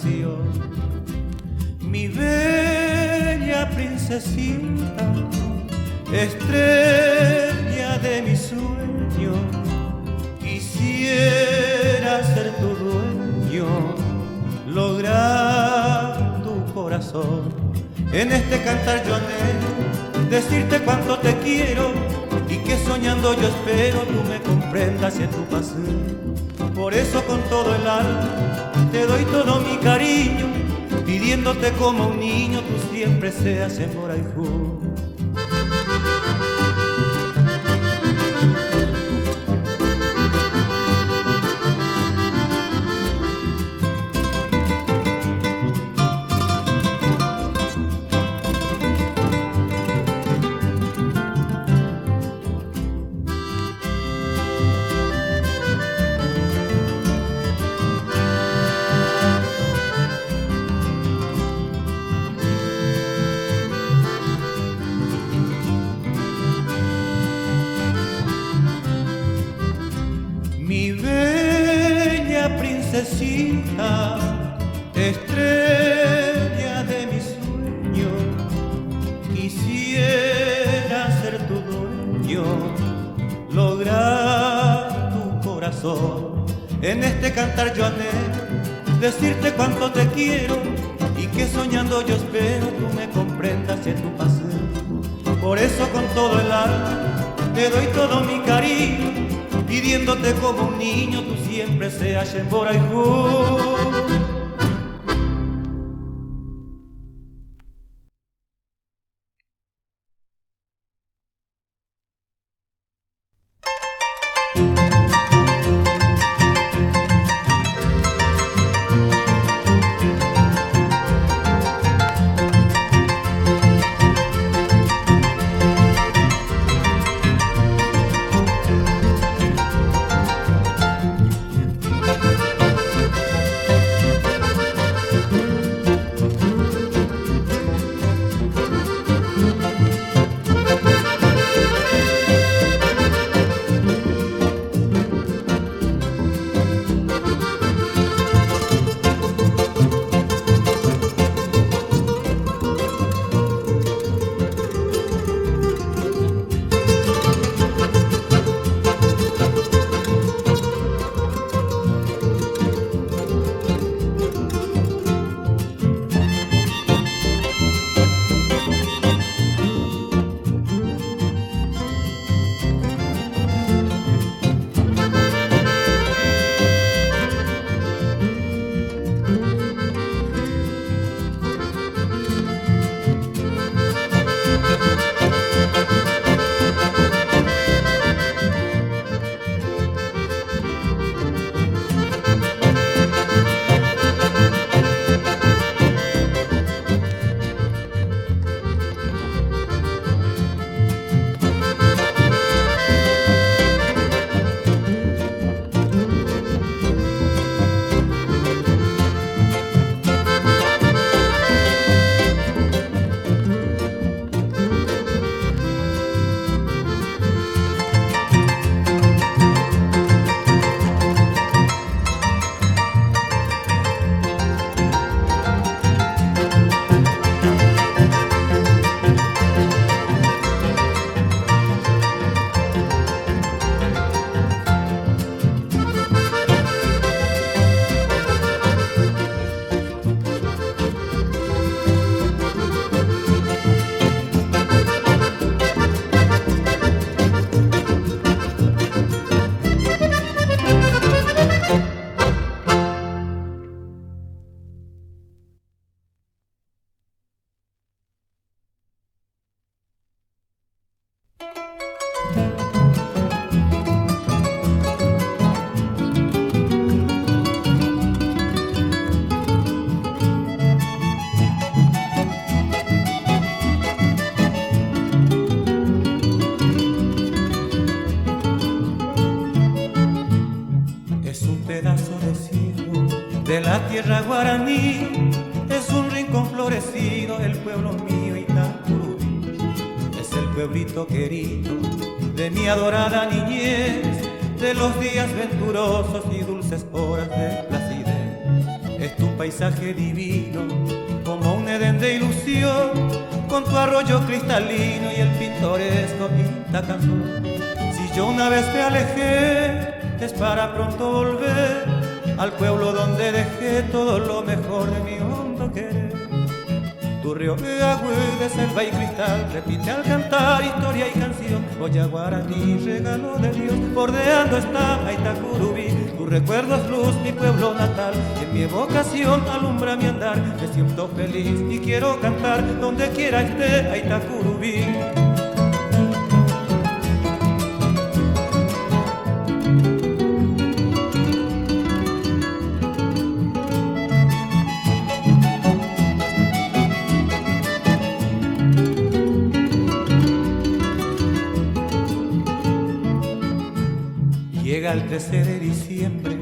canción. Mi bella princesita, estrella de mi sueño, quisiera ser tu dueño, lograr tu corazón. En este cantar yo anhelo decirte cuánto te quiero y que soñando yo espero tú me comprendas y en tu paseo. Por eso con todo el alma te doy todo mi cariño, pidiéndote como un niño tú siempre seas en Moraiju. Princesita, estrella de mi sueño, quisiera ser tu dueño, lograr tu corazón. En este cantar yo anhelo decirte cuánto te quiero y que soñando yo espero tú me comprendas y en tu paseo. Por eso con todo el alma te doy todo mi cariño, pidiéndote como un niño tú siempre seas en Moraiju. de la tierra guaraní, es un rincón florecido, el pueblo mío Itacurubí. Es el pueblito querido de mi adorada niñez, de los días venturosos y dulces horas de placidez. Es tu paisaje divino, como un Edén de ilusión, con tu arroyo cristalino y el pintoresco Itacazú. Si yo una vez me alejé, es para pronto volver al pueblo donde dejé todo lo mejor de mi hondo querer. Tu río de agua, de selva y cristal, repite al cantar historia y canción. Olla guaraní, regalo de Dios, bordeando está Aitacurubí. Tu recuerdo es luz, mi pueblo natal, y en mi evocación alumbra mi andar. Me siento feliz y quiero cantar donde quiera esté Aitacurubí. Llega el 13 de diciembre,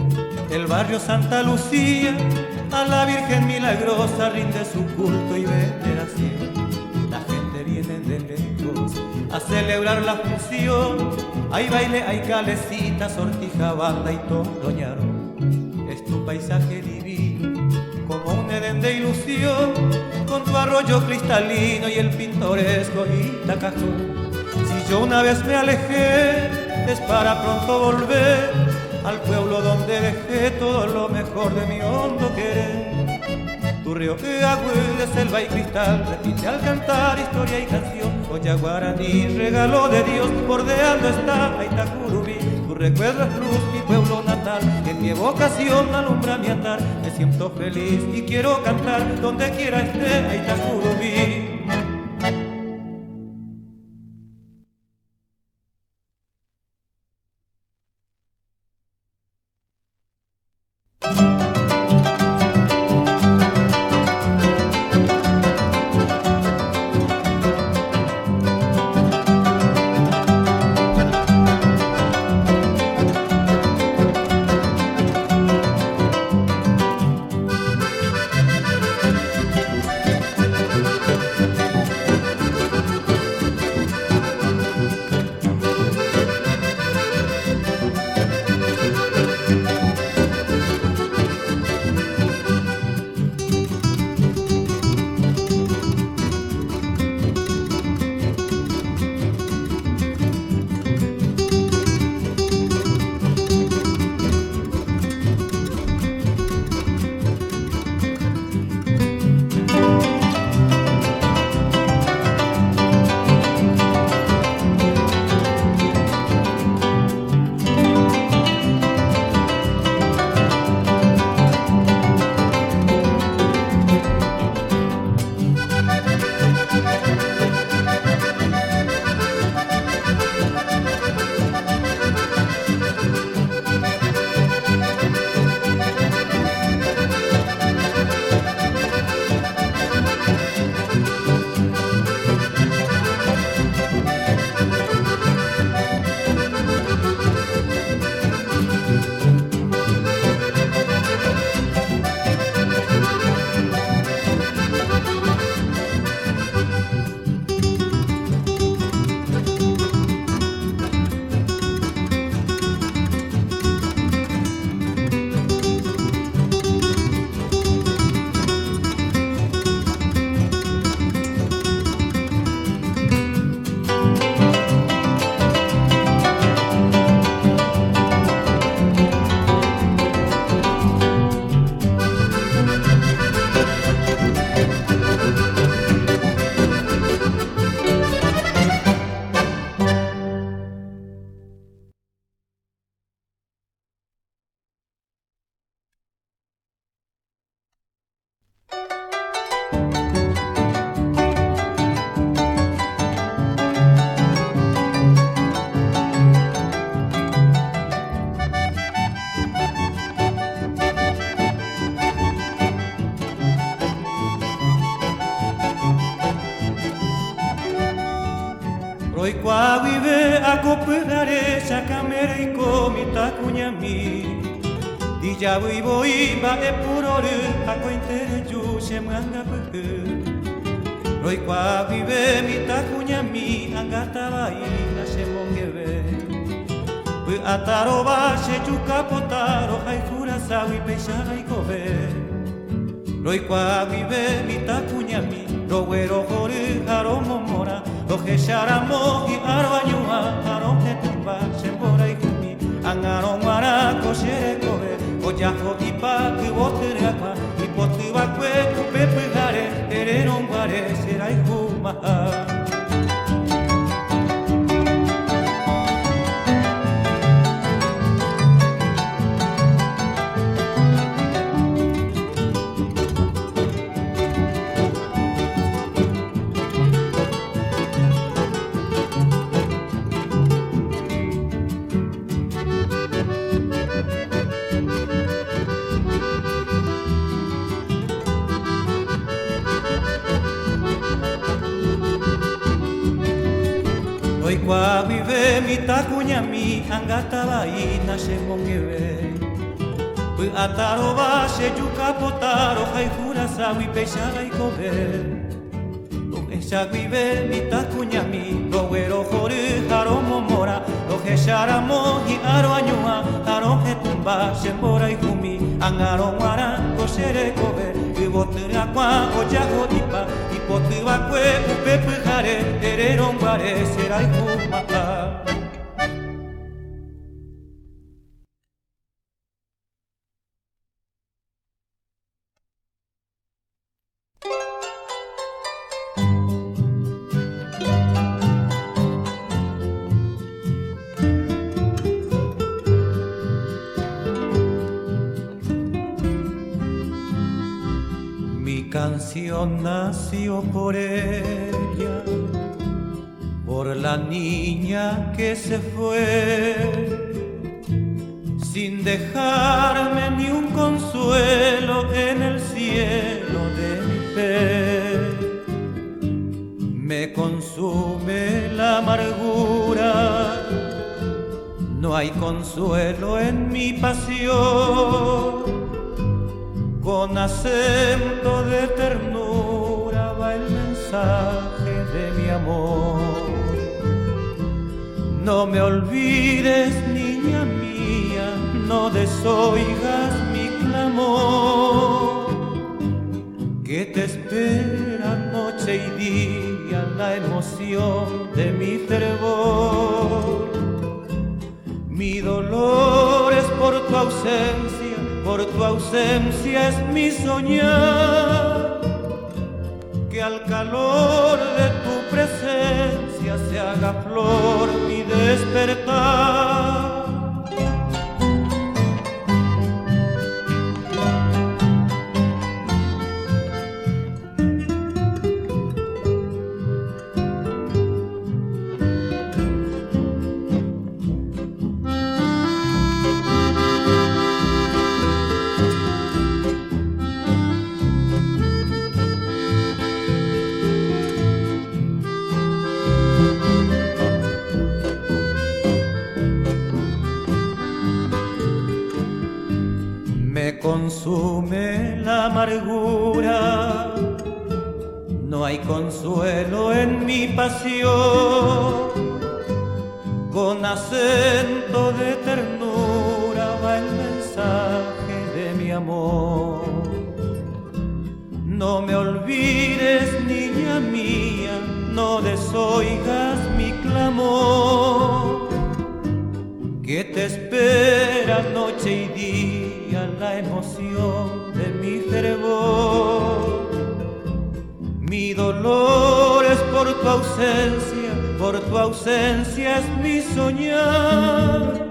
el barrio Santa Lucía, a la Virgen Milagrosa rinde su culto y veneración. La gente viene de lejos a celebrar la función. Hay baile, hay calecita, sortija, banda y tondoñarón. Es tu paisaje divino, como un Edén de ilusión, con tu arroyo cristalino y el pintoresco Itacazú. Si yo una vez me alejé, es para pronto volver al pueblo donde dejé todo lo mejor de mi hondo querer. Tu río de agua, de selva y cristal, repite al cantar historia y canción. Olla guaraní, regalo de Dios, bordeando está Aitacurubí. Tu recuerdo es luz, mi pueblo natal, en mi evocación alumbra mi andar. Me siento feliz y quiero cantar donde quiera esté Aitacurubí. Roikua vive a cooperare chakamere y comita cuñami. Dija vivoiba e puroru a cointere yushe manga puku. Roikua vive mita cuñami angata vai na shemongebe. Bu ataro ba she chukapotaro hai furasawi peisha hai kobe. Loikwa vive mi takuñami, lo güero jori jaro momora, lo que charamo y arbañua, jaro que tumba, chembora y jumi, angaro maraco, xerecobe, oyajo y pa, que botereapa, y potibacue, pepe jare, hereron guare, será y juma. Kwa vive mi takuñami angata baina se mongebe Pu ataro ba se yuka potaro hay jurasa wi pesara y cover Esa vive mi takuñami lo güero jori jaro momora lo que charamo y aro añua aro que tumba se mora y jumi angaro mara kosere cover y botere kwa oyajo tipa y potiba kwe pepe jare hereron guare será y juma. Canción nació por ella, por la niña que se fue, sin dejarme ni un consuelo en el cielo de mi fe. Me consume la amargura, no hay consuelo en mi pasión. Con acento de ternura va el mensaje de mi amor. No me olvides, niña mía, no desoigas mi clamor, que te espera noche y día la emoción de mi fervor. Mi dolor es por tu ausencia, por tu ausencia es mi soñar, que al calor de tu presencia se haga flor mi despertar. Consume la amargura, no hay consuelo en mi pasión. Con acento de ternura va el mensaje de mi amor. No me olvides, niña mía, no desoigas mi clamor, que te espera noche y día la emoción de mi fervor. Mi dolor es por tu ausencia es mi soñar,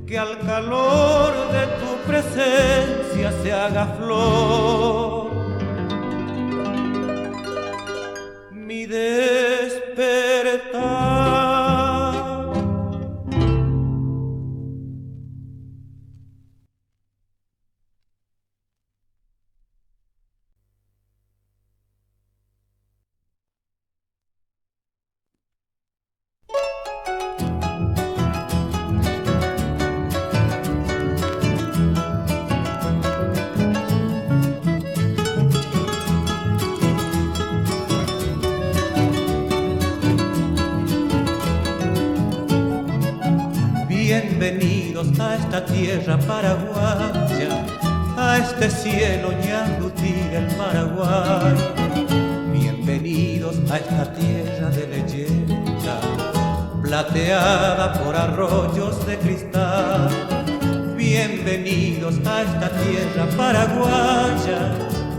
que al calor de tu presencia se haga flor mi despertar. Bienvenidos a esta tierra paraguaya, a este cielo ñandutí del Paraguay. Bienvenidos a esta tierra de leyenda, plateada por arroyos de cristal. Bienvenidos a esta tierra paraguaya,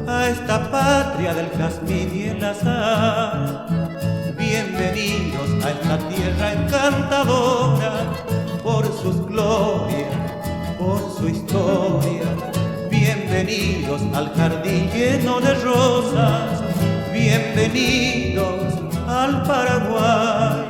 a esta patria del jazmín y el azar. Bienvenidos a esta tierra encantadora, por sus glorias, por su historia. Bienvenidos al jardín lleno de rosas, bienvenidos al Paraguay.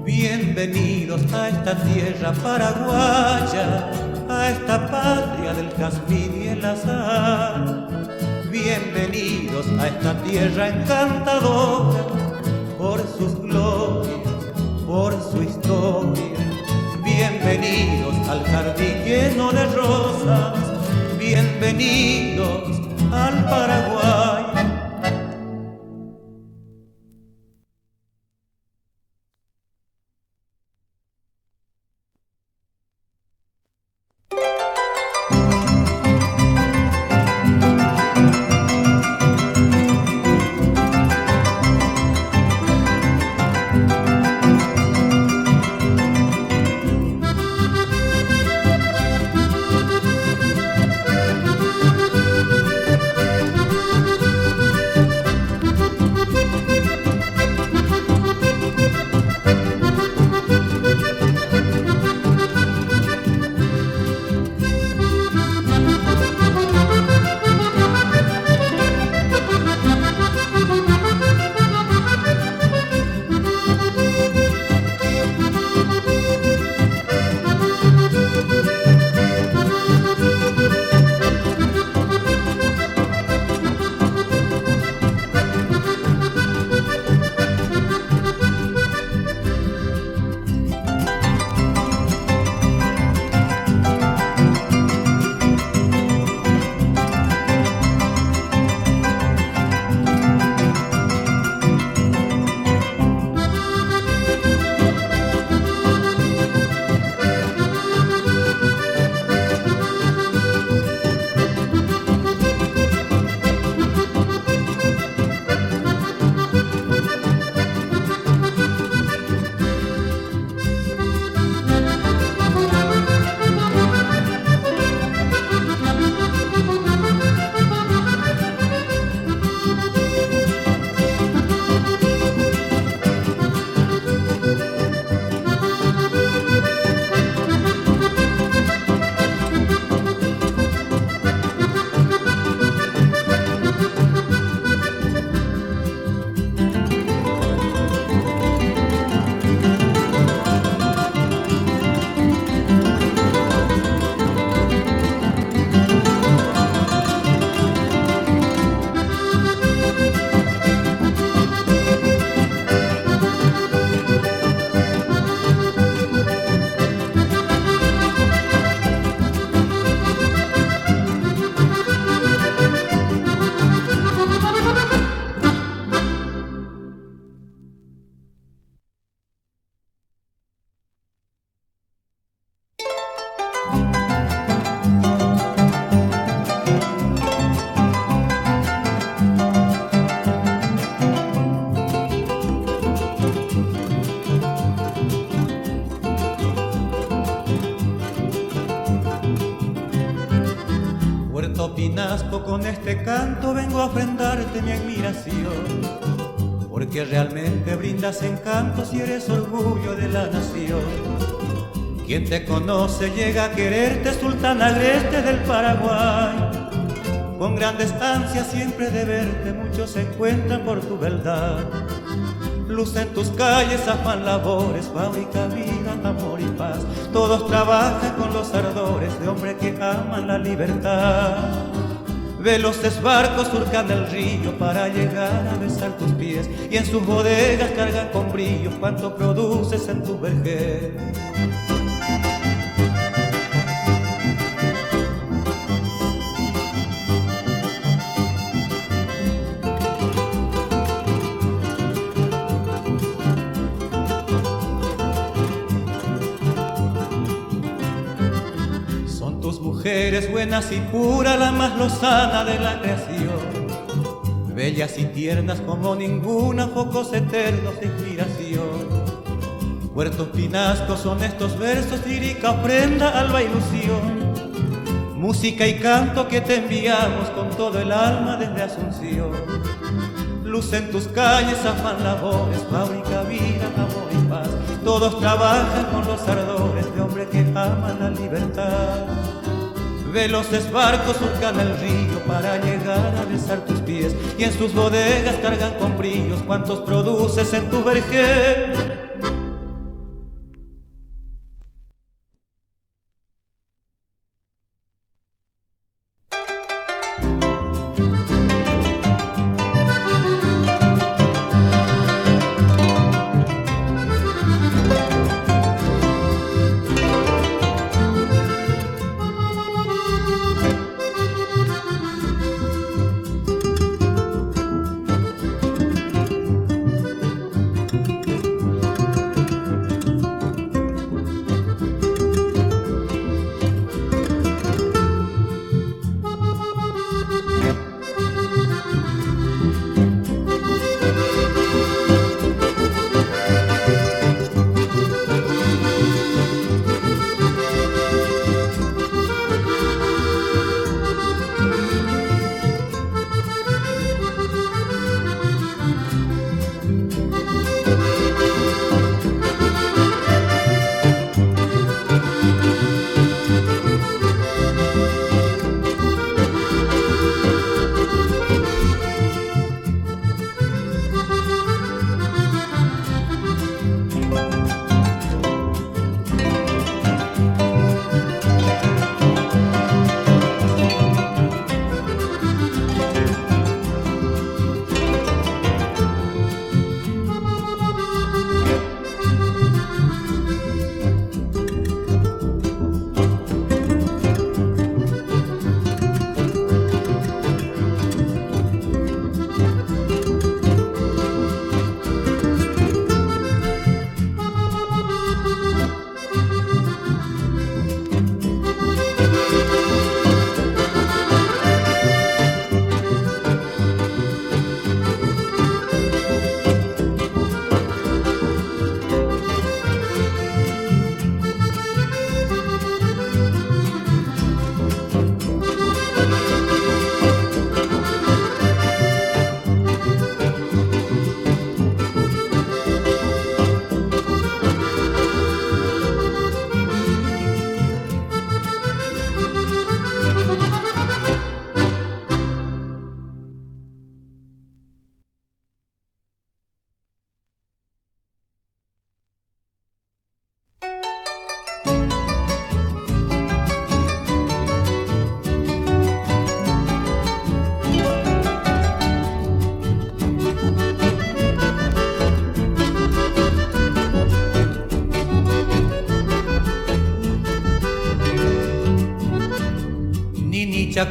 Bienvenidos a esta tierra paraguaya, a esta patria del jazmín y el azar. Bienvenidos a esta tierra encantadora, por sus glorias, por su historia. Bienvenidos al jardín lleno de rosas, bienvenidos al Paraguay. Pinasco, con este canto vengo a ofrendarte mi admiración, porque realmente brindas encantos y eres orgullo de la nación. Quien te conoce llega a quererte, sultán agreste del Paraguay. Con grandes ansias siempre de verte, muchos se encuentran por tu verdad. Luz en tus calles, afán, labores, fábrica, vida, amor y paz. Todos trabajan con los ardores de hombres que aman la libertad. Veloces barcos surcan el río para llegar a besar tus pies, y en sus bodegas cargan con brillo cuanto produces en tu vergel. Mujeres buenas y puras, la más lozana de la creación, bellas y tiernas como ninguna, focos eternos de inspiración. Huertos pinascos son estos versos, lírica ofrenda, alba ilusión, música y canto que te enviamos con todo el alma desde Asunción. Luz en tus calles, afán, labores, fábrica, vida, amor y paz. Todos trabajan con los ardores de hombres que aman la libertad. Veloces barcos surcan el río para llegar a besar tus pies, y en sus bodegas cargan con brillos cuantos produces en tu vergel.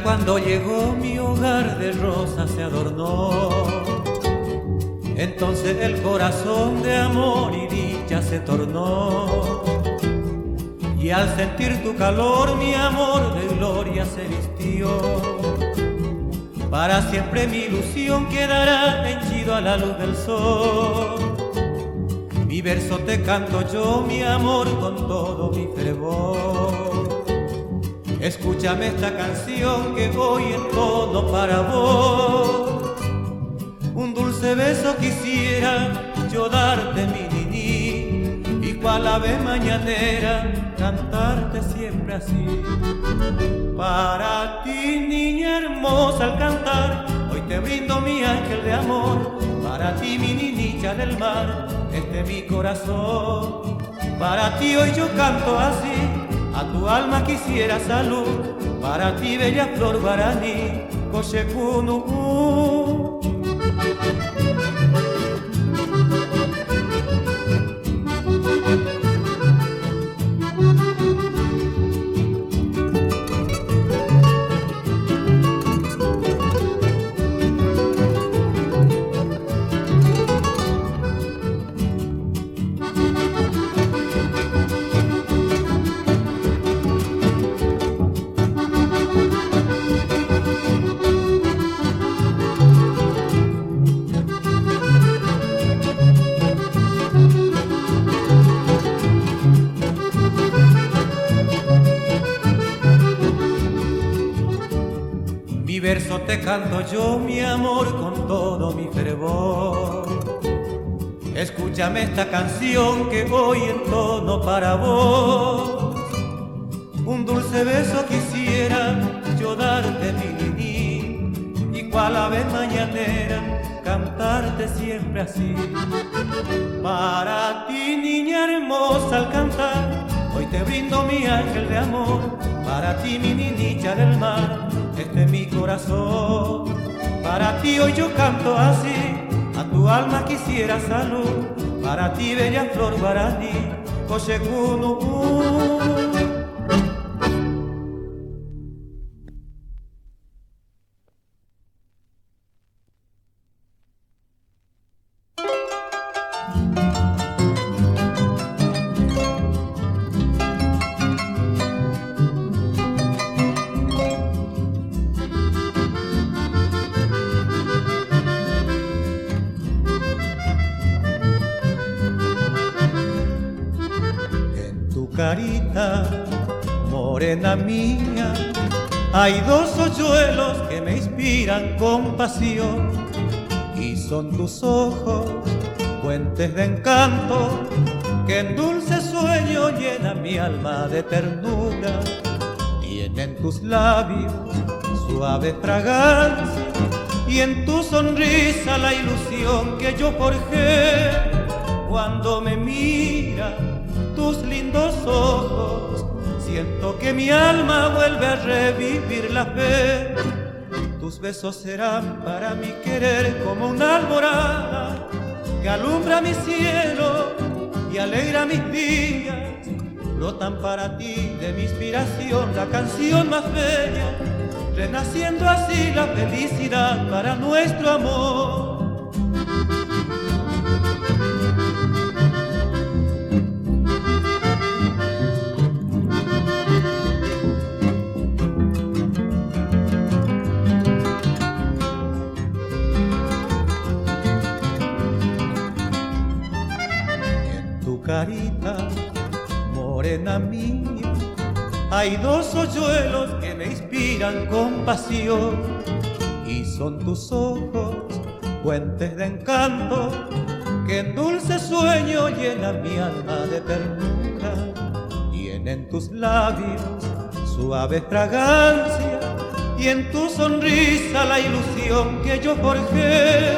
Cuando llegó mi hogar de rosas se adornó, entonces el corazón de amor y dicha se tornó, y al sentir tu calor mi amor de gloria se vistió. Para siempre mi ilusión quedará henchido a la luz del sol. Mi verso te canto yo, mi amor, con todo mi fervor. Escúchame esta canción que voy en tono para vos. Un dulce beso quisiera yo darte, mi niní, y cual ave mañanera cantarte siempre así. Para ti, niña hermosa, al cantar hoy te brindo mi ángel de amor. Para ti, mi niña niña del mar, mi corazón. Para ti hoy yo canto así, a tu alma quisiera salud. Para ti bella flor guaraní, Cochecunu. Mi verso te canto yo, mi amor, con todo mi fervor. Escúchame esta canción que voy en tono para vos. Un dulce beso quisiera yo darte, mi niní, y cual ave mañanera cantarte siempre así. Para ti, niña hermosa, al cantar, hoy te brindo mi ángel de amor. Para ti, mi niñita del mar, es mi corazón. Para ti hoy yo canto así, a tu alma quisiera salud. Para ti bella flor guaraní, Cochecunu. Carita, morena mía, hay dos hoyuelos que me inspiran compasión, y son tus ojos, puentes de encanto, que en dulce sueño llenan mi alma de ternura. Tienen tus labios suave fragancia, y en tu sonrisa la ilusión que yo forjé. Cuando me miras tus lindos ojos, siento que mi alma vuelve a revivir la fe. Tus besos serán para mi querer como una alborada que alumbra mi cielo y alegra mis días. Brotan para ti de mi inspiración la canción más bella, renaciendo así la felicidad para nuestro amor. Carita, morena mía, hay dos hoyuelos que me inspiran compasión, y son tus ojos, puentes de encanto, que en dulce sueño llenan mi alma de ternura. Tienen tus labios suave fragancia, y en tu sonrisa la ilusión que yo forjé.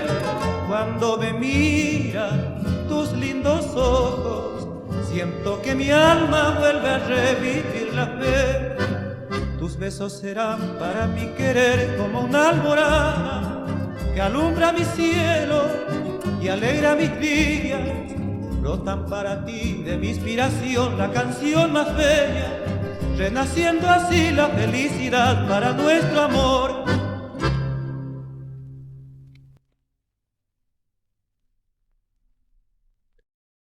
Cuando me miran tus lindos ojos, siento que mi alma vuelve a revivir la fe. Tus besos serán para mi querer como una alborada que alumbra mi cielo y alegra mis días. Brotan para ti de mi inspiración la canción más bella, renaciendo así la felicidad para nuestro amor.